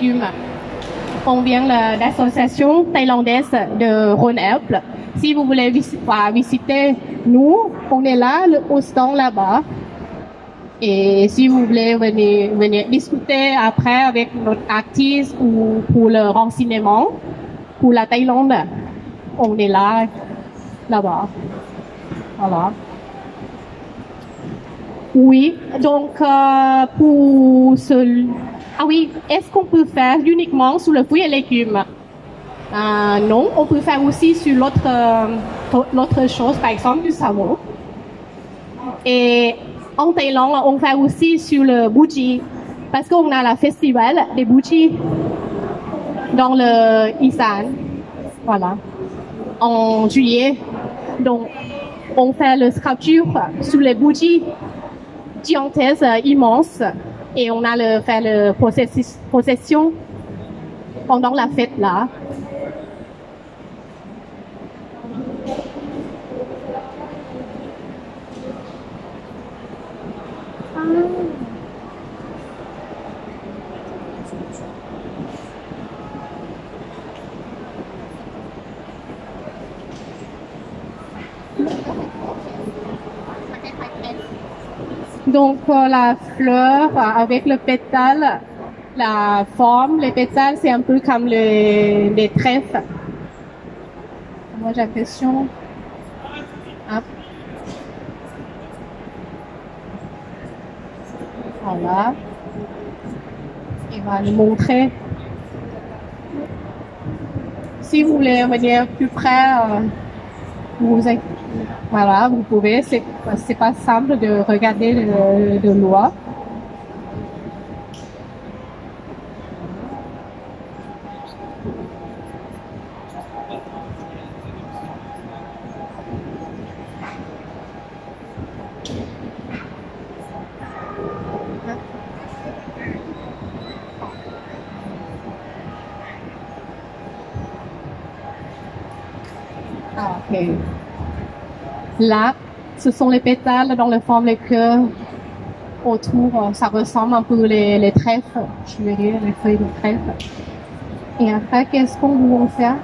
légumes. On vient d'association thaïlandaise de Rhône-Alpes. Si vous voulez visiter nous, on est là, au stand là-bas. Et si vous voulez venir discuter après avec notre artiste ou pour le renseignement, pour la Thaïlande, on est là-bas. Voilà. Oui, donc pour ce... Ah oui, est-ce qu'on peut faire uniquement sur le fruit et légumes? Non, on peut faire aussi sur l'autre chose, par exemple du savon. Et en Thaïlande, on fait aussi sur le bougie, parce qu'on a le festival des bougies dans le Isan, voilà, en juillet. Donc, on fait le sculpture sur les bougies gigantesques, immenses, et on a fait le procession pendant la fête là. Donc la fleur avec le pétale, la forme, les pétales, c'est un peu comme les trèfles. Moi j'ai l'impression. Hop. Voilà. Il va nous montrer. Si vous voulez venir plus près, voilà, vous pouvez. C'est pas simple de regarder de loin. Ah, ok. Là, ce sont les pétales dans la forme des cœurs autour. Ça ressemble un peu les trèfles. Je vais dire les feuilles de trèfle. Et après, qu'est-ce qu'on va faire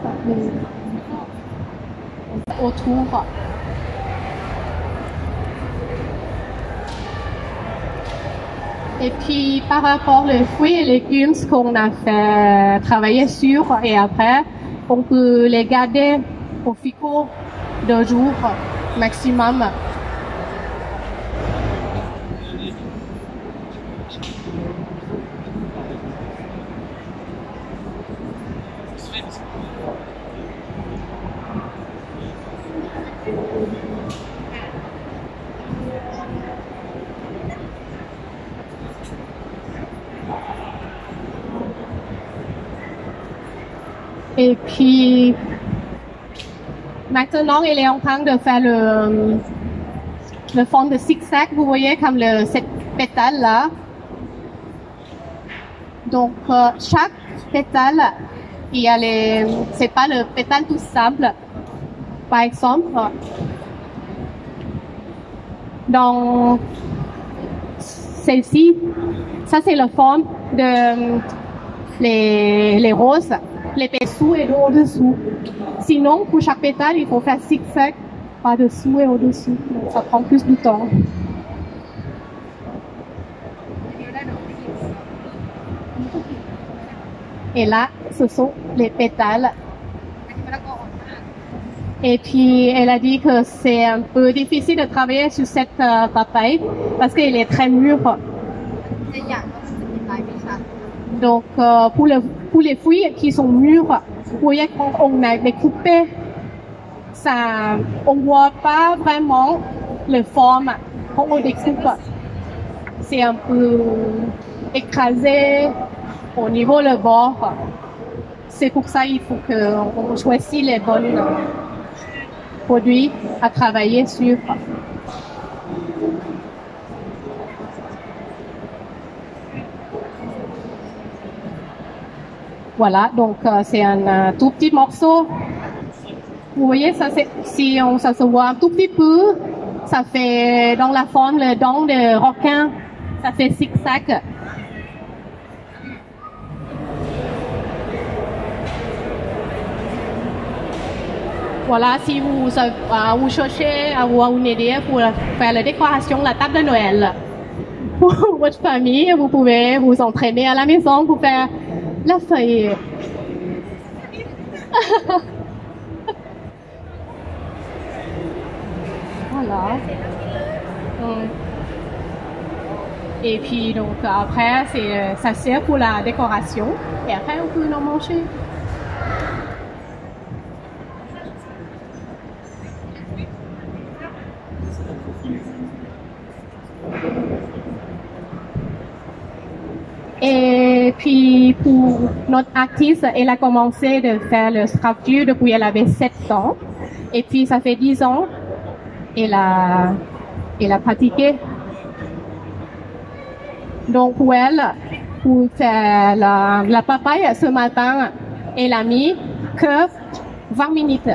autour? Et puis, par rapport aux fruits et légumes, ce qu'on a fait travailler sur, et après, on peut les garder au frigo 2 jours maximum. Et puis, maintenant, il est en train de faire le fond de zigzag, vous voyez, comme cette pétale là. Donc, chaque pétale, il y a c'est pas le pétale tout simple. Par exemple, dans celle-ci, ça c'est la forme de les roses. Les pétales dessous et au-dessous. Sinon, pour chaque pétale, il faut faire zigzag par-dessous et au-dessus. Donc, ça prend plus de temps. Et là, ce sont les pétales. Et puis, elle a dit que c'est un peu difficile de travailler sur cette papaye parce qu'elle est très mûre. Donc, pour les fruits qui sont mûrs, vous voyez quand on a découpé, on voit pas vraiment les formes quand on découpe. C'est un peu écrasé au niveau le bord. C'est pour ça qu'il faut qu'on choisisse les bons produits à travailler sur. Voilà, donc c'est un tout petit morceau. Vous voyez, ça se voit un tout petit peu. Ça fait dans la forme le dent de requin. Ça fait zigzag. Voilà, si vous cherchez à avoir une idée pour faire la décoration, la table de Noël pour votre famille, vous pouvez vous entraîner à la maison pour faire la feuille. Voilà. Et puis donc après, ça sert pour la décoration. Et après, on peut en manger. Et puis pour notre artiste, elle a commencé de faire le sculpture depuis elle avait 7 ans. Et puis ça fait 10 ans, elle a pratiqué. Donc pour elle, pour faire la papaye ce matin, elle a mis que 20 minutes.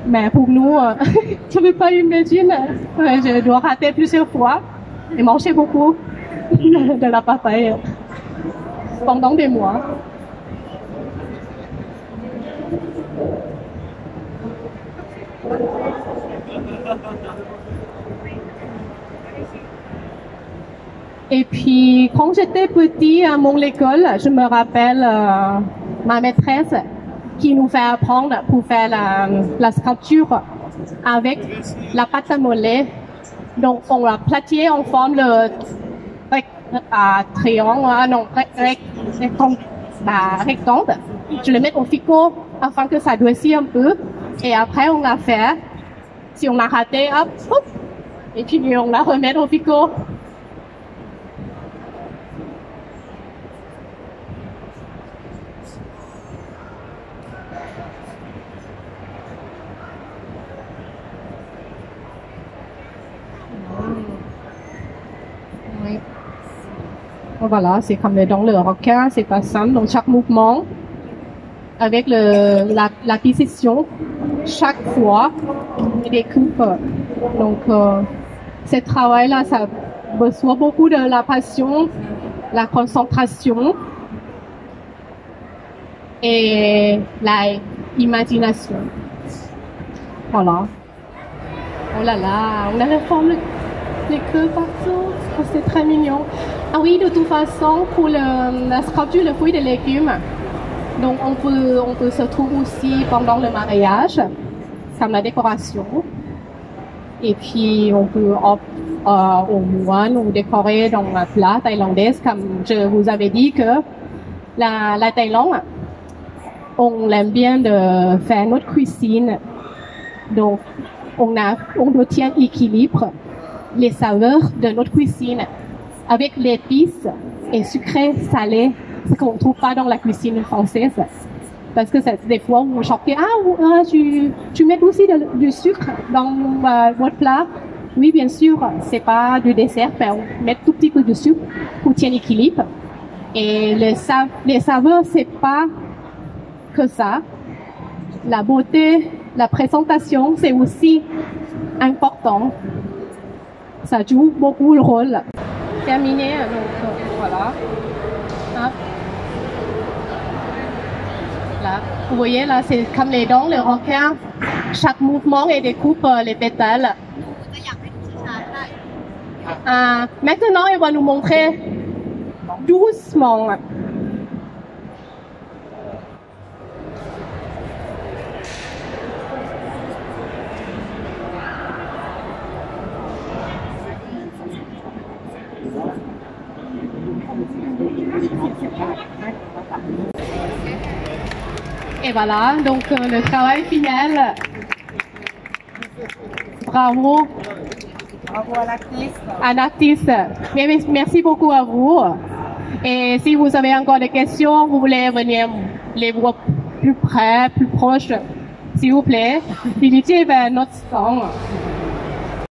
Mais pour nous, je ne peux pas imaginer. Je dois rater plusieurs fois et manger beaucoup de la papaye pendant des mois. Et puis, quand j'étais petit à mon école, je me rappelle ma maîtresse qui nous fait apprendre pour faire la sculpture avec la pâte à modeler. Donc, on l'a platier en forme de triangle, rectangle. Je le mets au FICO afin que ça durcisse un peu. Et après, on l'a fait. Si on a raté, hop, hop. Et puis, on la remet au FICO. Oui. Voilà, c'est comme dans le requin, c'est pas simple. Donc chaque mouvement, avec la précision, chaque fois, il découpe. Donc ce travail-là, ça besoin beaucoup de la passion, la concentration et la imagination. Voilà. Oh là là, on a la forme les queues partout. Oh, c'est très mignon. Ah oui, de toute façon, pour la sculpture, le fruit et légumes, donc on peut se trouver aussi pendant le mariage, comme la décoration. Et puis on peut au moine ou décorer dans la plat thaïlandaise, comme je vous avais dit que la Thaïlande, on aime bien de faire notre cuisine. Donc on doit tenir l'équilibre, les saveurs de notre cuisine avec l'épice et sucré, salé, ce qu'on ne trouve pas dans la cuisine française. Parce que des fois, vous choquez, tu mets aussi du sucre dans votre plat. Oui, bien sûr, c'est pas du dessert, mais on met tout petit peu de sucre pour tenir l'équilibre. Et les saveurs, c'est pas que ça. La beauté, la présentation, c'est aussi important. Ça joue beaucoup le rôle. Terminé, donc voilà. Hop. Là, vous voyez là, c'est comme les dents, les requins. Chaque mouvement et découpe les pétales. Maintenant, il va nous montrer doucement. Et voilà, donc le travail final. Bravo. Bravo à l'artiste. À l'artiste. Merci beaucoup à vous. Et si vous avez encore des questions, vous voulez venir les voir plus près, plus proche, s'il vous plaît, dirigez vers notre stand.